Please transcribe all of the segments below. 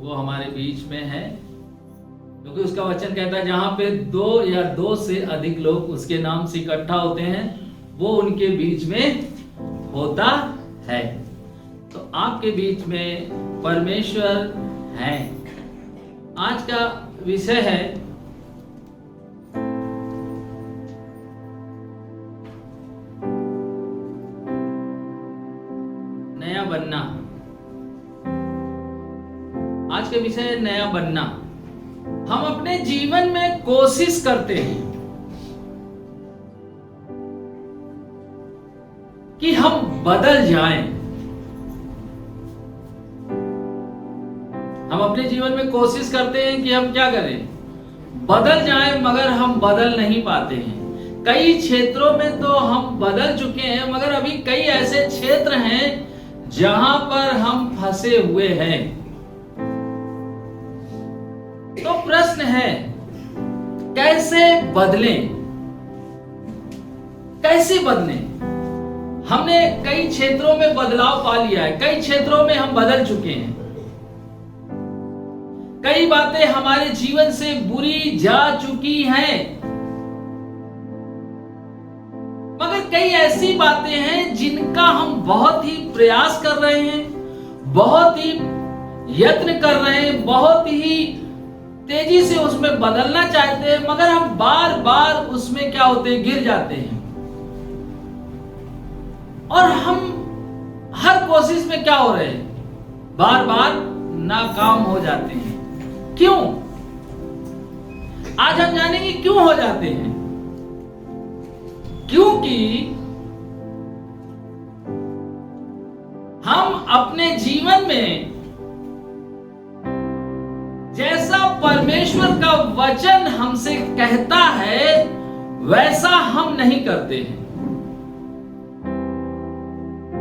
वो हमारे बीच में है, क्योंकि उसका वचन कहता है जहां पे दो या दो से अधिक लोग उसके नाम से इकट्ठा होते हैं वो उनके बीच में होता है। तो आपके बीच में परमेश्वर है। आज का विषय है नया बनना। आज का विषय है नया बनना। हम अपने जीवन में कोशिश करते हैं कि हम बदल जाएं। हम अपने जीवन में कोशिश करते हैं कि हम क्या करें, बदल जाएं, मगर हम बदल नहीं पाते हैं। कई क्षेत्रों में तो हम बदल चुके हैं, मगर अभी कई ऐसे क्षेत्र हैं जहां पर हम फंसे हुए हैं। तो प्रश्न है, कैसे बदलें? कैसे बदलें? हमने कई क्षेत्रों में बदलाव पा लिया है, कई क्षेत्रों में हम बदल चुके हैं। कई बातें हमारे जीवन से बुरी जा चुकी हैं, मगर कई ऐसी बातें हैं जिनका हम बहुत ही प्रयास कर रहे हैं, बहुत ही यत्न कर रहे हैं, बहुत ही तेजी से उसमें बदलना चाहते हैं, मगर हम बार बार उसमें क्या होते हैं, गिर जाते हैं। और हम हर कोशिश में क्या हो रहे हैं, बार बार नाकाम हो जाते हैं। क्यों? आज हम जानेंगे क्यों हो जाते हैं। क्योंकि हम अपने जीवन में जैसा परमेश्वर का वचन हमसे कहता है वैसा हम नहीं करते हैं।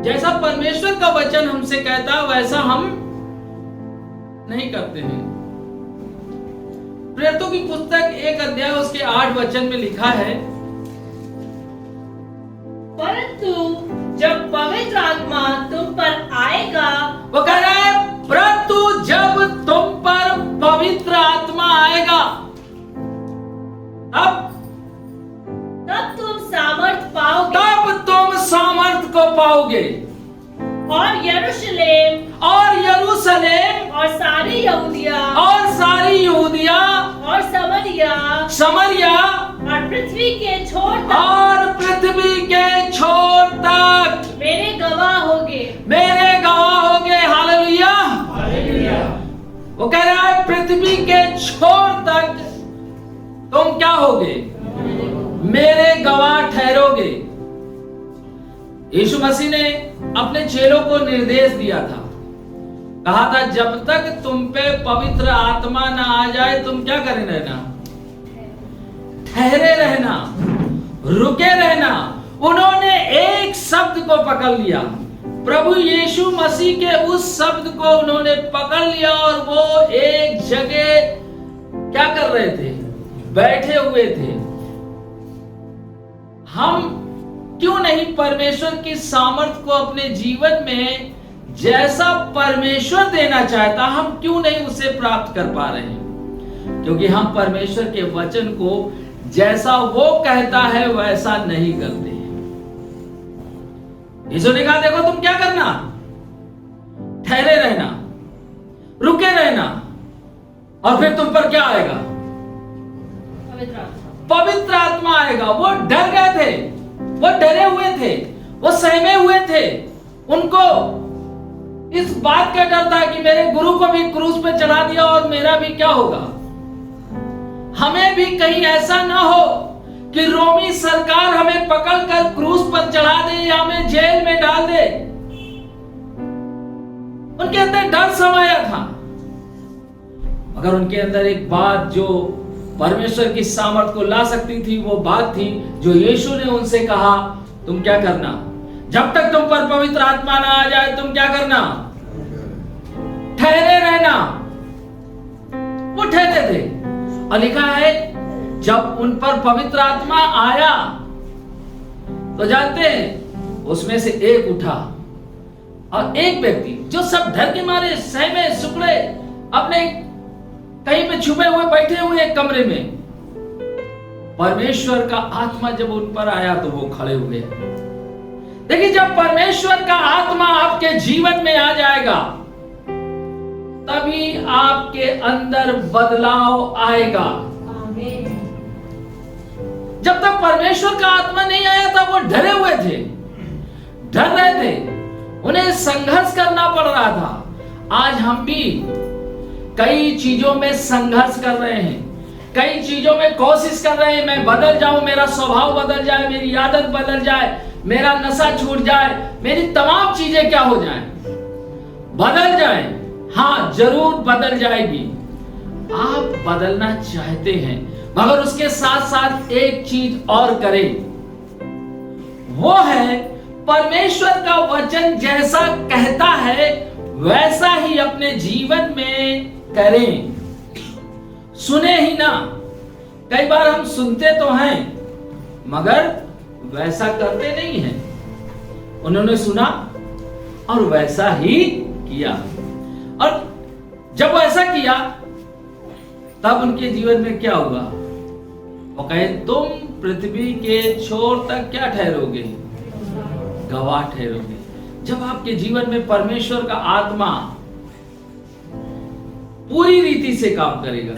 जैसा परमेश्वर का वचन हमसे कहता है वैसा हम नहीं करते हैं। प्रेरितों की पुस्तक 1 अध्याय उसके 8 वचन में लिखा है, परंतु जब पवित्र आत्मा तुम पर आएगा, वो कह रहा है परंतु जब तुम पर पवित्र आत्मा आएगा तब तुम सामर्थ पाओगे, तब तुम सामर्थ को पाओगे। और यरूशलेम और सारी यहूदिया और समरिया और पृथ्वी के छोर तक मेरे गवाह होगे। हालेलुया। वो कह रहा है पृथ्वी के छोर तक तुम क्या होगे, मेरे गवाह ठहरोगे। यीशु मसीह ने अपने चेलों को निर्देश दिया था, कहा था जब तक तुम पे पवित्र आत्मा ना आ जाए तुम क्या करे रहना, ठहरे रहना, रुके रहना। उन्होंने एक शब्द को पकड़ लिया, प्रभु यीशु मसीह के उस शब्द को उन्होंने पकड़ लिया और वो एक जगह क्या कर रहे थे, बैठे हुए थे। हम क्यों नहीं परमेश्वर की सामर्थ को अपने जीवन में जैसा परमेश्वर देना चाहता, हम क्यों नहीं उसे प्राप्त कर पा रहे हैं? क्योंकि हम परमेश्वर के वचन को जैसा वो कहता है वैसा नहीं करते हैं। यीशु ने कहा देखो तुम क्या करना, ठहरे रहना, रुके रहना, और फिर तुम पर क्या आएगा, पवित्र आत्मा आएगा। वो डर गए थे, वो डरे हुए थे, वो सहमे हुए थे। उनको इस बात का डर था कि मेरे गुरु को भी क्रूस पे चढ़ा दिया और मेरा भी क्या होगा। हमें भी कहीं ऐसा ना हो कि रोमी सरकार हमें पकड़कर क्रूस पर चढ़ा दे या हमें जेल में डाल दे। उनके अंदर डर समाया था, मगर उनके अंदर एक बात जो परमेश्वर की सामर्थ को ला सकती थी, वो बात थी जो यीशु ने उनसे कहा, तुम क्या करना, जब तक तुम पर पवित्र आत्मा ना आ जाए तुम क्या करना, ठहरे रहना। वो ठहरे थे और लिखा है जब उन पर पवित्र आत्मा आया तो जानते हैं उसमें से एक उठा और एक व्यक्ति जो सब डर के मारे सहमे सुकड़े अपने कहीं पे छुपे हुए बैठे हुए एक कमरे में, परमेश्वर का आत्मा जब उन पर आया तो वो खड़े हुए। देखिए, जब परमेश्वर का आत्मा आपके जीवन में आ जाएगा तभी आपके अंदर बदलाव आएगा। जब तक परमेश्वर का आत्मा नहीं आया था वो डरे हुए थे, डर रहे थे, उन्हें संघर्ष करना पड़ रहा था। आज हम भी कई चीजों में संघर्ष कर रहे हैं, कई चीजों में कोशिश कर रहे हैं, मैं बदल जाऊं, मेरा स्वभाव बदल जाए, मेरी आदत बदल जाए, मेरा नशा छूट जाए, मेरी तमाम चीजें क्या हो जाएं, बदल जाएं। हाँ, जरूर बदल जाएगी। आप बदलना चाहते हैं, मगर उसके साथ साथ एक चीज और करें, वो है परमेश्वर का वचन जैसा कहता है वैसा ही अपने जीवन में करें। सुने ही ना, कई बार हम सुनते तो हैं मगर वैसा करते नहीं हैं। उन्होंने सुना और वैसा ही किया, और जब वैसा किया तब उनके जीवन में क्या हुआ? वो कहे, तुम पृथ्वी के छोर तक क्या ठहरोगे? गवाह ठहरोगे। जब आपके जीवन में परमेश्वर का आत्मा पूरी रीति से काम करेगा,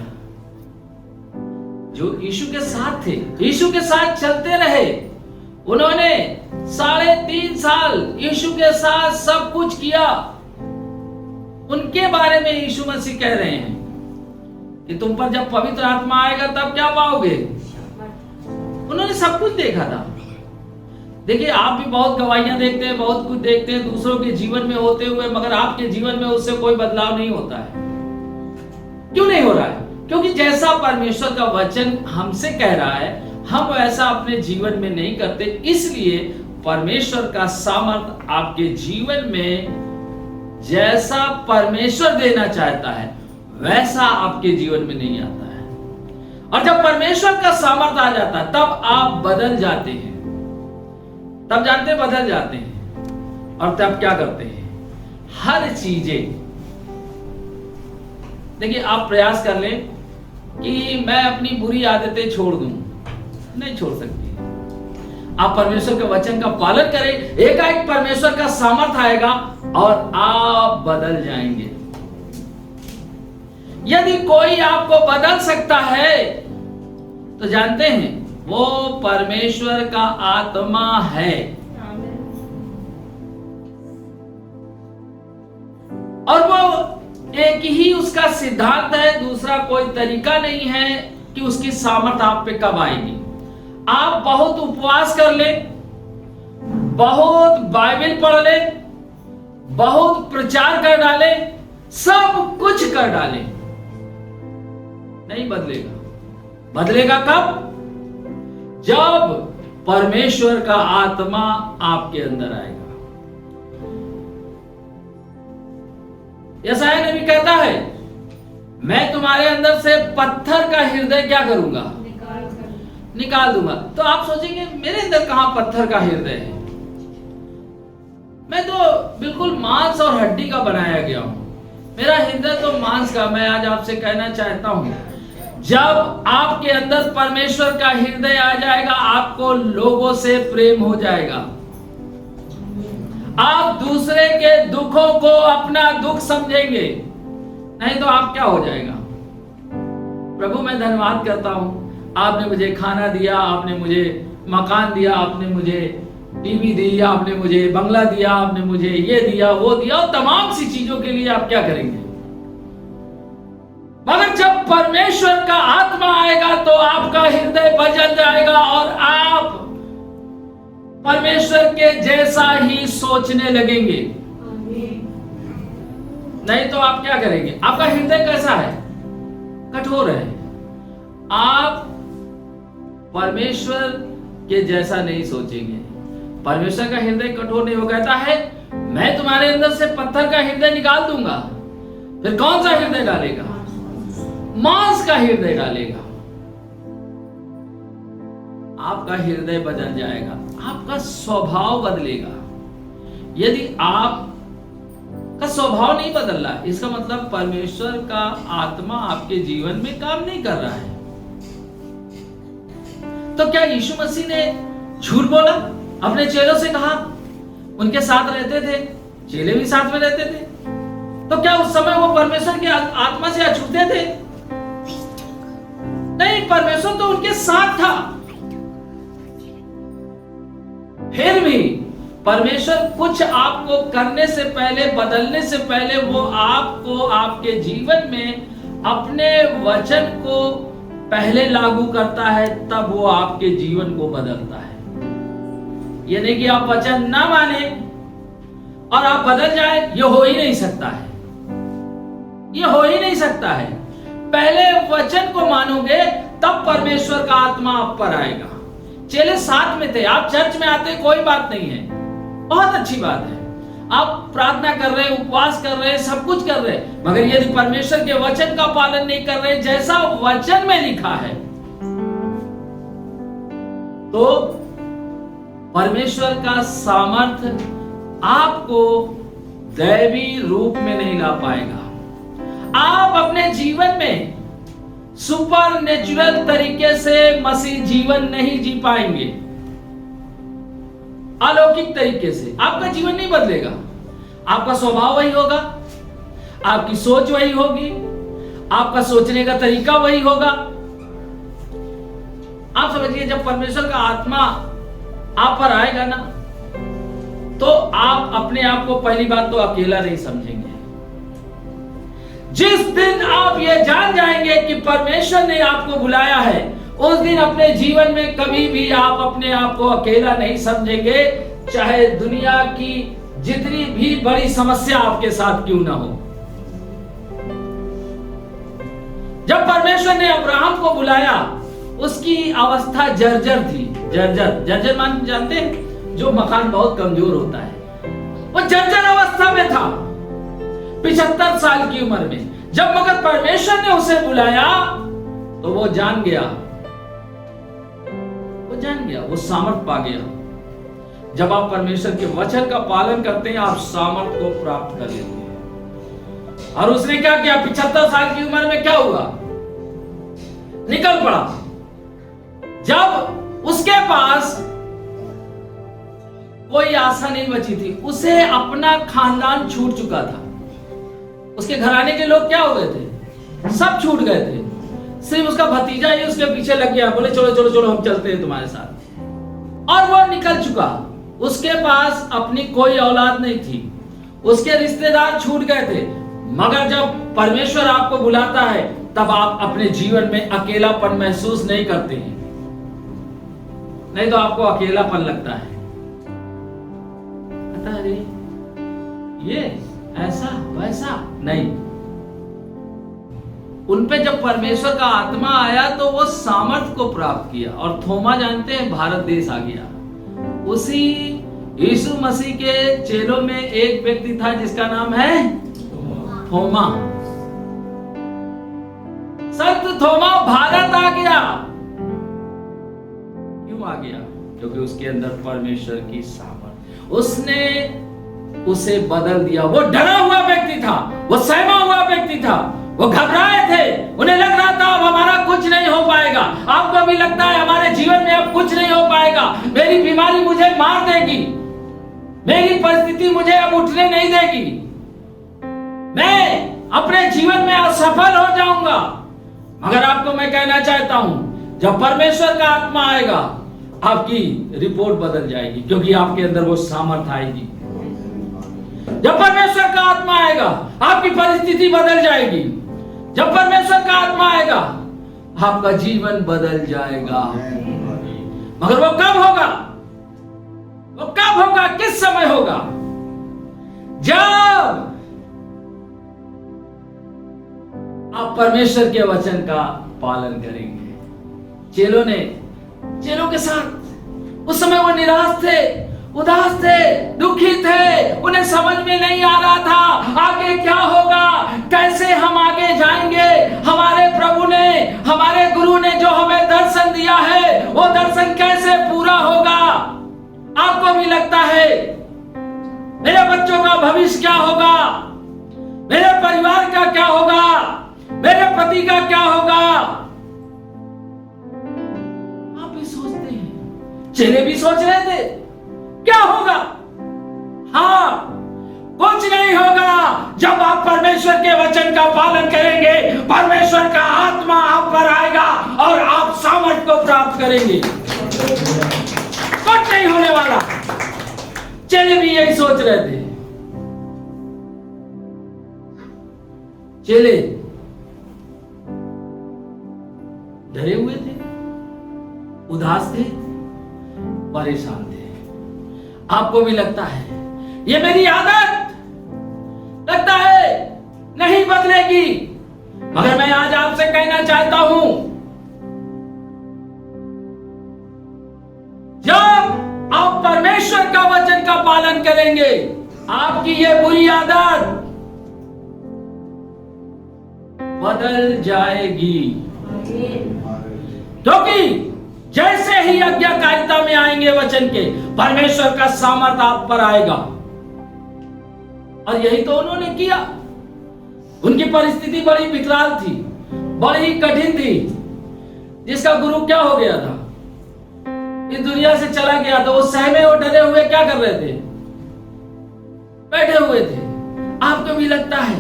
जो यीशु के साथ थे, यीशु के साथ चलते रहे, उन्होंने 3.5 साल यीशु के साथ सब कुछ किया। उनके बारे में यीशु मसीह कह रहे हैं कि तुम पर जब पवित्र आत्मा आएगा तब क्या पाओगे? उन्होंने सब कुछ देखा था। देखिए, आप भी बहुत गवाहियां देखते हैं, बहुत कुछ देखते हैं दूसरों के जीवन में होते हुए, मगर आपके जीवन में उससे कोई बदलाव नहीं होता है। क्यों नहीं हो रहा है? क्योंकि जैसा परमेश्वर का वचन हमसे कह रहा है हम वैसा अपने जीवन में नहीं करते। इसलिए परमेश्वर का सामर्थ आपके जीवन में जैसा परमेश्वर देना चाहता है वैसा आपके जीवन में नहीं आता है। और जब परमेश्वर का सामर्थ आ जाता है तब आप बदल जाते हैं, तब जानते बदल जाते हैं। और तब क्या करते हैं? हर चीजें, देखिए, आप प्रयास कर लें कि मैं अपनी बुरी आदतें छोड़ दूं, नहीं छोड़ सकती। आप परमेश्वर के वचन का पालन करें, एकाएक परमेश्वर का सामर्थ आएगा और आप बदल जाएंगे। यदि कोई आपको बदल सकता है तो जानते हैं वो परमेश्वर का आत्मा है। और वो एक ही उसका सिद्धांत है, दूसरा कोई तरीका नहीं है कि उसकी सामर्थ आप पे कब आएगी। आप बहुत उपवास कर ले, बहुत बाइबल पढ़ ले, बहुत प्रचार कर डाले, सब कुछ कर डाले, नहीं बदलेगा। बदलेगा कब? जब परमेश्वर का आत्मा आपके अंदर आएगा। यशायाह नबी कहता है, मैं तुम्हारे अंदर से पत्थर का हृदय क्या करूंगा? निकाल दूंगा। तो आप सोचेंगे मेरे अंदर कहां पत्थर का हृदय है? मैं तो बिल्कुल मांस और हड्डी का बनाया गया हूं, मेरा हृदय तो मांस का। मैं आज आपसे कहना चाहता हूं, जब आपके अंदर परमेश्वर का हृदय आ जाएगा आपको लोगों से प्रेम हो जाएगा। आप दूसरे के दुखों को अपना दुख समझेंगे, नहीं तो आप क्या हो जाएगा? प्रभु, मैं धन्यवाद करता हूं, आपने मुझे खाना दिया, आपने मुझे मकान दिया, आपने मुझे टीवी दी, आपने मुझे बंगला दिया, आपने मुझे ये दिया वो दिया, और तमाम सी चीजों के लिए आप क्या करेंगे? मगर जब परमेश्वर का आत्मा आएगा तो आपका हृदय बदल जाएगा और आप परमेश्वर के जैसा ही सोचने लगेंगे। नहीं तो आप क्या करेंगे? आपका हृदय कैसा है? कठोर है। आप परमेश्वर के जैसा नहीं सोचेंगे। परमेश्वर का हृदय कठोर नहीं, वो कहता है मैं तुम्हारे अंदर से पत्थर का हृदय निकाल दूंगा। फिर कौन सा हृदय डालेगा? मांस का हृदय डालेगा। आपका हृदय बदल जाएगा, आपका स्वभाव बदलेगा। यदि आप का स्वभाव नहीं बदल रहा है, इसका मतलब परमेश्वर का आत्मा आपके जीवन में काम नहीं कर रहा है। तो क्या यीशु मसीह ने झूठ बोला? अपने चेलों से कहा, उनके साथ रहते थे, चेले भी साथ में रहते थे, तो क्या उस समय वो परमेश्वर की आत्मा से अछूते थे? नहीं, परमेश्वर तो उनके साथ था। फिर भी परमेश्वर कुछ आपको करने से पहले, बदलने से पहले, वो आपको आपके जीवन में अपने वचन को पहले लागू करता है, तब वो आपके जीवन को बदलता है। ये नहीं कि आप वचन ना माने और आप बदल जाए, ये हो ही नहीं सकता है। ये हो ही नहीं सकता है। पहले वचन को मानोगे तब परमेश्वर का आत्मा आप पर आएगा। चेले साथ में थे, आप चर्च में आते, कोई बात नहीं है, बहुत अच्छी बात है, आप प्रार्थना कर रहे, उपवास कर रहे, सब कुछ कर रहे, मगर यदि परमेश्वर के वचन का पालन नहीं कर रहे जैसा वचन में लिखा है, तो परमेश्वर का सामर्थ्य आपको दैवी रूप में नहीं ला पाएगा। आप अपने जीवन में सुपर नेचुरल तरीके से मसीह जीवन नहीं जी पाएंगे। अलौकिक तरीके से आपका जीवन नहीं बदलेगा। आपका स्वभाव वही होगा, आपकी सोच वही होगी, आपका सोचने का तरीका वही होगा। आप समझिए, जब परमेश्वर का आत्मा आप पर आएगा ना, तो आप अपने आप को पहली बात तो अकेला नहीं समझेंगे। जिस दिन आप ये जान जाएंगे कि परमेश्वर ने आपको बुलाया है, उस दिन अपने जीवन में कभी भी आप अपने आप को अकेला नहीं समझेंगे, चाहे दुनिया की जितनी भी बड़ी समस्या आपके साथ क्यों ना हो। जब परमेश्वर ने अब्राहम को बुलाया, उसकी अवस्था जर्जर थी। जर्जर मान जानते हैं, जो मकान बहुत कमजोर होता है, वो जर्जर अवस्था में था 75 साल की उम्र में। जब मगर परमेश्वर ने उसे बुलाया तो वो जान गया, वो सामर्थ पा गया। जब आप परमेश्वर के वचन का पालन करते हैं, आप सामर्थ को प्राप्त कर लेते हैं। और उसने क्या किया? 75 साल की उम्र में क्या हुआ? निकल पड़ा। जब उसके पास कोई आशा नहीं बची थी, उसे अपना खानदान छूट चुका था। उसके घराने के लोग क्या हो गए थे? सब छूट गए थे। सिर्फ उसका भतीजा ही उसके पीछे लग गया, बोले चलो चलो चलो हम चलते हैं तुम्हारे साथ। और वो निकल चुका। उसके पास अपनी कोई औलाद नहीं थी, उसके रिश्तेदार छूट गए थे। मगर जब परमेश्वर आपको बुलाता है, तब आप अपने जीवन में अकेलापन महसूस नहीं करते हैं। नहीं तो आपको अकेलापन लगता है, अरे ये ऐसा वैसा नहीं। उन पे जब परमेश्वर का आत्मा आया तो वो सामर्थ को प्राप्त किया। और थोमा जानते हैं, भारत देश आ गया। उसी यीशु मसीह के चेलों में एक व्यक्ति था जिसका नाम है थोमा। संत थोमा भारत आ गया। क्यों आ गया? क्योंकि उसके अंदर परमेश्वर की सामर्थ, उसने उसे बदल दिया। वो डरा हुआ व्यक्ति था, वो सहमा हुआ व्यक्ति था, वो घबराए थे, उन्हें लग रहा था अब हमारा कुछ नहीं हो पाएगा। आपको भी लगता है हमारे जीवन में अब कुछ नहीं हो पाएगा, मेरी बीमारी मुझे मार देगी, मेरी परिस्थिति मुझे अब उठने नहीं देगी, मैं अपने जीवन में असफल हो जाऊंगा। मगर आपको मैं कहना चाहता हूं, जब परमेश्वर का आत्मा आएगा, आपकी रिपोर्ट बदल जाएगी, क्योंकि आपके अंदर वो सामर्थ आएगी। जब परमेश्वर का आत्मा आएगा, आपकी परिस्थिति बदल जाएगी। जब परमेश्वर का आत्मा आएगा, आपका जीवन बदल जाएगा। मगर वो कब होगा? वो कब होगा? किस समय होगा? जब आप परमेश्वर के वचन का पालन करेंगे। चेलों के साथ उस समय वो निराश थे, उदास थे, दुखी थे, उन्हें समझ में नहीं आ रहा था आगे क्या होगा, कैसे हम आगे जाएंगे। हमारे प्रभु ने, हमारे गुरु ने जो हमें दर्शन दिया है, वो दर्शन कैसे पूरा होगा। आपको भी लगता है मेरे बच्चों का भविष्य क्या होगा, मेरे परिवार का क्या होगा, मेरे पति का क्या होगा। आप भी सोचते हैं, चेले भी सोच रहे थे क्या होगा। हाँ, कुछ नहीं होगा। जब आप परमेश्वर के वचन का पालन करेंगे, परमेश्वर का आत्मा आप पर आएगा और आप सामर्थ को प्राप्त करेंगे। कुछ नहीं होने वाला। चेले भी यही सोच रहे थे। चेले डरे हुए थे, उदास थे, परेशान थे। आपको भी लगता है ये मेरी आदत लगता है नहीं बदलेगी, मगर मैं आज आपसे कहना चाहता हूं, जब आप परमेश्वर का वचन का पालन करेंगे, आपकी ये बुरी आदत बदल जाएगी। क्योंकि जैसे ही आज्ञाकारिता में आएंगे वचन के, परमेश्वर का सामर्थ आप पर आएगा। और यही तो उन्होंने किया। उनकी परिस्थिति बड़ी विकराल थी, बड़ी ही कठिन थी। जिसका गुरु क्या हो गया था, इस दुनिया से चला गया था, वो सहमे और डरे हुए क्या कर रहे थे, बैठे हुए थे। आपको भी लगता है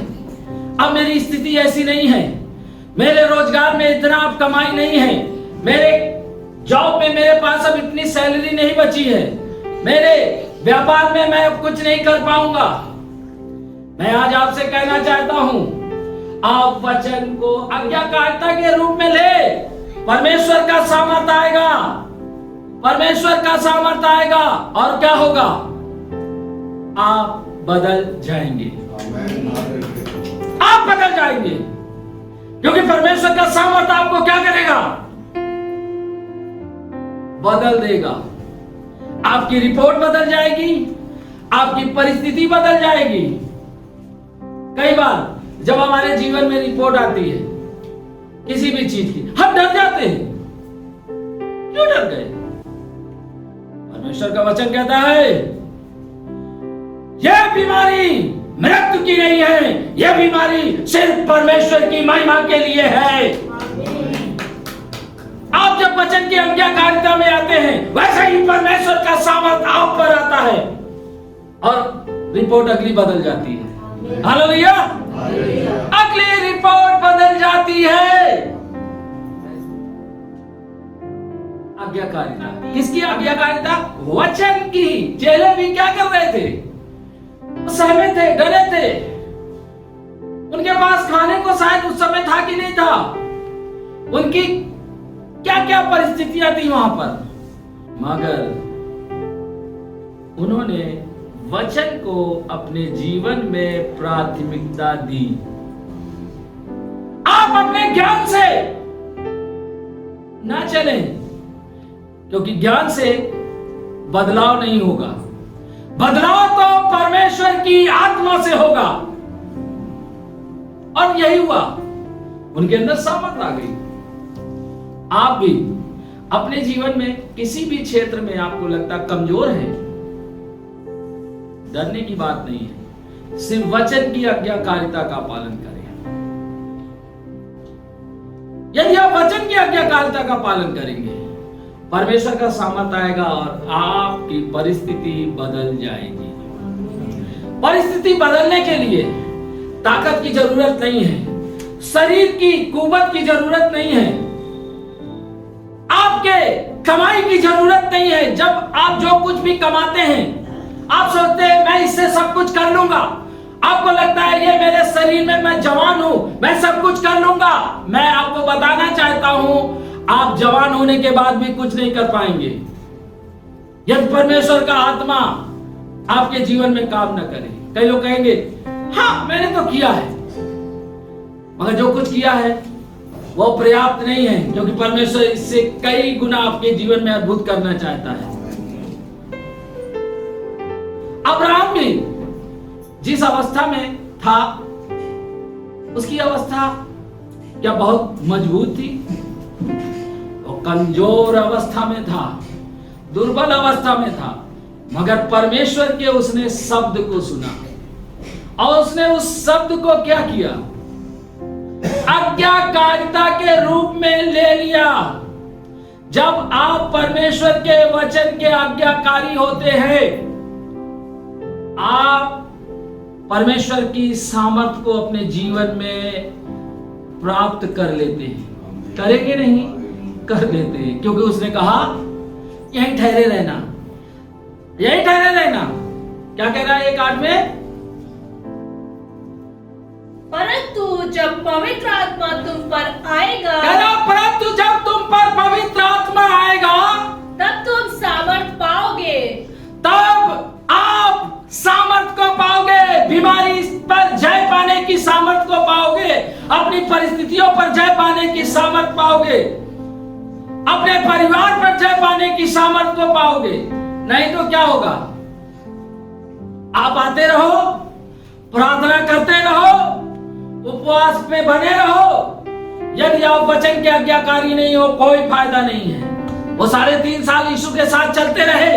अब मेरी स्थिति ऐसी नहीं है, मेरे रोजगार में इतना अब कमाई नहीं है, मेरे जॉब में मेरे पास अब इतनी सैलरी नहीं बची है, मेरे व्यापार में मैं अब कुछ नहीं कर पाऊंगा। मैं आज आपसे कहना चाहता हूं, आप वचन को आज्ञाकारिता के रूप में ले। परमेश्वर का सामर्थ आएगा, परमेश्वर का सामर्थ आएगा और क्या होगा, आप बदल जाएंगे। आप बदल जाएंगे, क्योंकि परमेश्वर का सामर्थ आपको क्या करेगा, बदल देगा। आपकी रिपोर्ट बदल जाएगी, आपकी परिस्थिति बदल जाएगी। कई बार जब हमारे जीवन में रिपोर्ट आती है किसी भी चीज की, हम डर जाते हैं। क्यों डर गए? परमेश्वर का वचन कहता है यह बीमारी मृत्यु की नहीं है, यह बीमारी सिर्फ परमेश्वर की महिमा के लिए है। आप जब वचन की आज्ञाकारिता में आते हैं, वैसे ही परमेश्वर का सामर्थ आप पर आता है और रिपोर्ट अगली बदल जाती है। हालेलुया! अगली रिपोर्ट बदल जाती है। आज्ञाकारिता, किसकी आज्ञाकारिता? वचन की। चेले भी क्या कर रहे थे, सहमे थे, डरे थे। उनके पास खाने को शायद उस समय था कि नहीं था। उनकी क्या क्या परिस्थितियां थी वहां पर, मगर उन्होंने वचन को अपने जीवन में प्राथमिकता दी। आप अपने ज्ञान से ना चलें, क्योंकि ज्ञान से बदलाव नहीं होगा। बदलाव तो परमेश्वर की आत्मा से होगा। और यही हुआ, उनके अंदर सामर्थ आ गई। आप भी अपने जीवन में किसी भी क्षेत्र में आपको लगता कमजोर है, डरने की बात नहीं है। सिर्फ वचन की आज्ञाकारिता का पालन करें। यदि आप वचन की आज्ञाकारिता का पालन करेंगे, परमेश्वर का सामर्थ आएगा और आपकी परिस्थिति बदल जाएगी। परिस्थिति बदलने के लिए ताकत की जरूरत नहीं है, शरीर की कुवत की जरूरत नहीं है, आपके कमाई की जरूरत नहीं है। जब आप जो कुछ भी कमाते हैं, आप सोचते हैं मैं इससे सब कुछ कर लूंगा। आपको लगता है ये मेरे शरीर में, मैं जवान हूं, मैं सब कुछ कर लूंगा। मैं आपको बताना चाहता हूं, आप जवान होने के बाद भी कुछ नहीं कर पाएंगे यदि परमेश्वर का आत्मा आपके जीवन में काम न करे। कई लोग कहेंगे हाँ मैंने तो किया है, मगर जो कुछ किया है वो पर्याप्त नहीं है, क्योंकि परमेश्वर इससे कई गुना आपके जीवन में अद्भुत करना चाहता है। अब्राहम भी जिस अवस्था में था, उसकी अवस्था क्या बहुत मजबूत थी? वो कमजोर अवस्था में था, दुर्बल अवस्था में था, मगर परमेश्वर के उसने शब्द को सुना और उसने उस शब्द को क्या किया, आज्ञाकारिता के रूप में ले लिया। जब आप परमेश्वर के वचन के आज्ञाकारी होते हैं, आप परमेश्वर की सामर्थ को अपने जीवन में प्राप्त कर लेते हैं। करेंगे नहीं, कर लेते हैं, क्योंकि उसने कहा यहीं ठहरे रहना, यहीं ठहरे रहना। क्या कह रहा है 1:8 में? परंतु जब पवित्र आत्मा तुम पर आएगा, परंतु जब तुम पर पवित्र आत्मा आएगा, तब तुम सामर्थ पाओगे। तब आप सामर्थ को पाओगे, बीमारी पर जय पाने की सामर्थ को पाओगे, अपनी परिस्थितियों पर जय पाने की सामर्थ पाओगे, अपने परिवार पर जय पाने की सामर्थ को पाओगे। नहीं तो क्या होगा? आप आते रहो, प्रार्थना करते रहो, उपवास में बने रहो, यदि आप वचन के आज्ञाकारी नहीं हो, कोई फायदा नहीं है। वो 3.5 साल यीशु के साथ चलते रहे।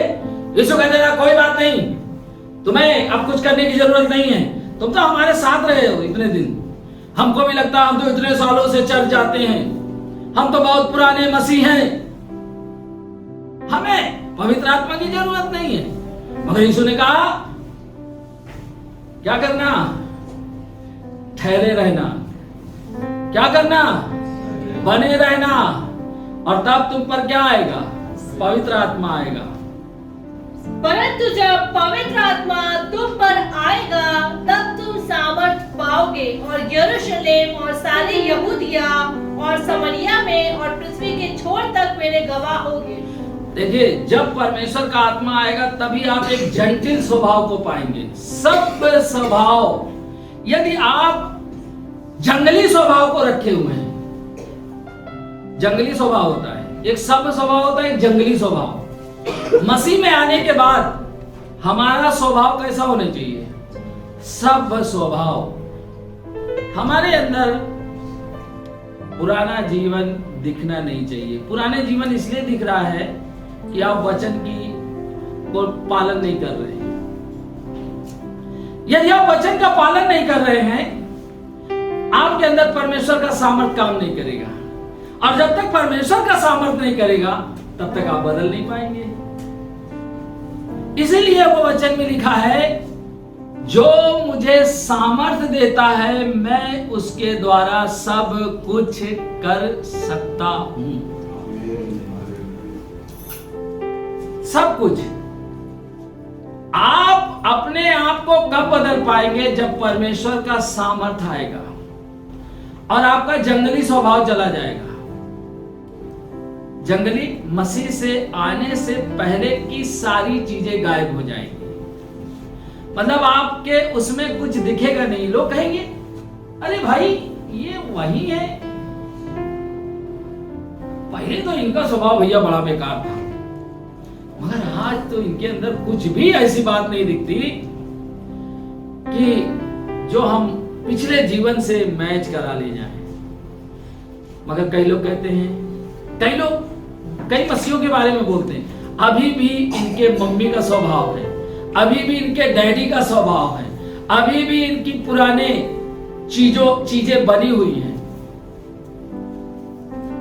यीशु कहते रहा कोई बात नहीं, तुम्हें अब कुछ करने की जरूरत नहीं है, तुम तो हमारे साथ रहे हो इतने दिन। हमको भी लगता है हम तो इतने सालों से चल जाते हैं, हम तो बहुत पुराने मसीह हैं, हमें पवित्र आत्मा की जरूरत नहीं है। मगर यीशु ने कहा क्या करना? ठहरे रहना। क्या करना? बने रहना। और तब तुम पर क्या आएगा? पवित्र आत्मा आएगा। परंतु जब पवित्र आत्मा तुम पर आएगा, तब तुम सामर्थ पाओगे और यरूशलेम और सारी यहूदिया और समरिया में और पृथ्वी के छोर तक मेरे गवाह होगे। देखिए, जब परमेश्वर का आत्मा आएगा तभी आप एक जटिल स्वभाव को पाएंगे। सब स्वभाव, यदि आप जंगली स्वभाव को रखे हुए हैं, जंगली स्वभाव होता है, एक सब स्वभाव होता है, एक जंगली स्वभाव। मसीह में आने के बाद हमारा स्वभाव कैसा होना चाहिए? सब स्वभाव। हमारे अंदर पुराना जीवन दिखना नहीं चाहिए। पुराने जीवन इसलिए दिख रहा है कि आप वचन की को पालन नहीं कर रहे हैं। यदि आप वचन का पालन नहीं कर रहे हैं, आपके अंदर परमेश्वर का सामर्थ काम नहीं करेगा। और जब तक परमेश्वर का सामर्थ नहीं करेगा, तब तक आप बदल नहीं पाएंगे। इसीलिए वो वचन में लिखा है, जो मुझे सामर्थ देता है, मैं उसके द्वारा सब कुछ कर सकता हूं। सब कुछ। आप अपने आप को कब बदल पाएंगे? जब परमेश्वर का सामर्थ आएगा और आपका जंगली स्वभाव चला जाएगा। जंगली मसीह से आने से पहले की सारी चीजें गायब हो जाएंगी। मतलब आपके उसमें कुछ दिखेगा नहीं। लोग कहेंगे अरे भाई ये वही है, पहले तो इनका स्वभाव भैया बड़ा बेकार था, मगर आज तो इनके अंदर कुछ भी ऐसी बात नहीं दिखती कि जो हम पिछले जीवन से मैच करा ले जाएं। मगर कई लोग कहते हैं, कई लोग कई मसीहों के बारे में बोलते हैं, अभी भी इनके मम्मी का स्वभाव है, अभी भी इनके डैडी का स्वभाव है, अभी भी इनकी पुराने चीजें बनी हुई हैं।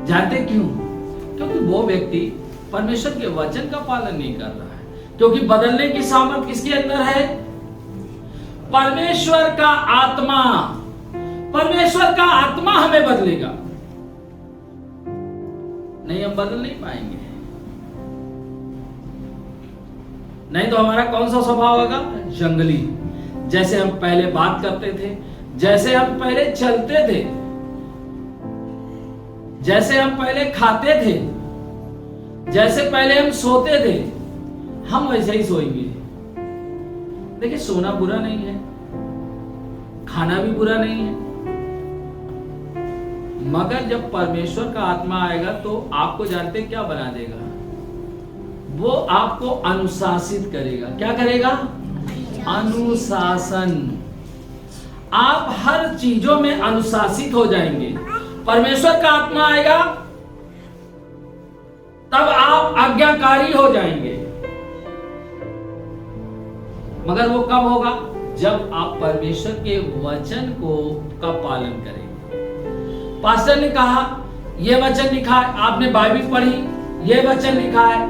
जानते क्यों? क्योंकि वो व्यक्ति परमेश्वर के वचन का पालन नहीं कर रहा है। क्योंकि बदलने की सामर्थ किसके अंदर है? परमेश्वर का आत्मा। परमेश्वर का आत्मा हमें बदलेगा, नहीं हम बदल नहीं पाएंगे। नहीं तो हमारा कौन सा स्वभाव होगा? जंगली। जैसे हम पहले बात करते थे, जैसे हम पहले चलते थे, जैसे हम पहले खाते थे, जैसे पहले हम सोते थे, हम वैसे ही सोएंगे। देखिए, सोना बुरा नहीं है, खाना भी बुरा नहीं है, मगर जब परमेश्वर का आत्मा आएगा तो आपको जानते क्या बना देगा? वो आपको अनुशासित करेगा। क्या करेगा? अनुशासन। आप हर चीजों में अनुशासित हो जाएंगे। परमेश्वर का आत्मा आएगा तब आप आज्ञाकारी हो जाएंगे। मगर वो कब होगा? जब आप परमेश्वर के वचन का पालन करेंगे। पास्टर ने कहा ये वचन लिखा है, आपने बाइबल पढ़ी, ये वचन लिखा है,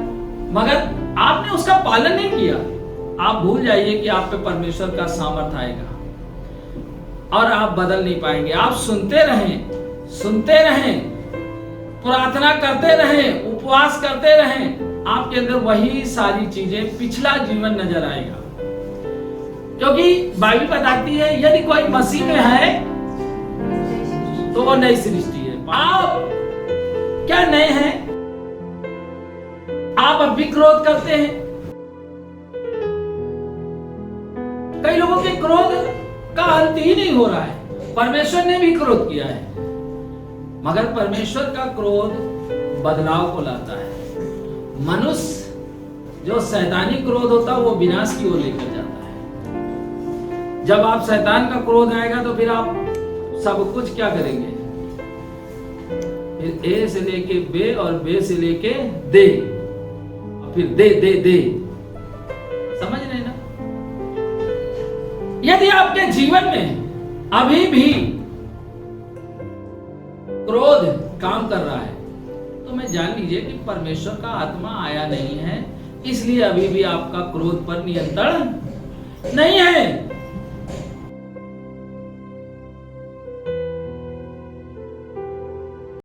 मगर आपने उसका पालन नहीं किया, आप भूल जाइए कि आप पे परमेश्वर का सामर्थ आएगा और आप बदल नहीं पाएंगे। आप सुनते रहें, प्रार्थना करते रहें, उपवास करते रहें, आपके अंदर वही सारी चीजें, पिछला जीवन नजर आएगा। क्योंकि बाइबल बताती है यदि कोई मसीह में है तो वो नई सृष्टि है। आप क्या नए हैं? आप अब भी क्रोध करते हैं। कई लोगों के क्रोध का अंत ही नहीं हो रहा है। परमेश्वर ने भी क्रोध किया है, मगर परमेश्वर का क्रोध बदलाव को लाता है। मनुष्य जो शैतानी क्रोध होता है वो विनाश की ओर लेकर जाता है। जब आप शैतान का क्रोध आएगा तो फिर आप सब कुछ क्या करेंगे? फिर ए से लेके बे और बे से लेके दे, और फिर दे दे दे। समझ रहे ना? यदि आपके जीवन में अभी भी क्रोध काम कर रहा है तो मैं जान लीजिए कि परमेश्वर का आत्मा आया नहीं है, इसलिए अभी भी आपका क्रोध पर नियंत्रण नहीं है।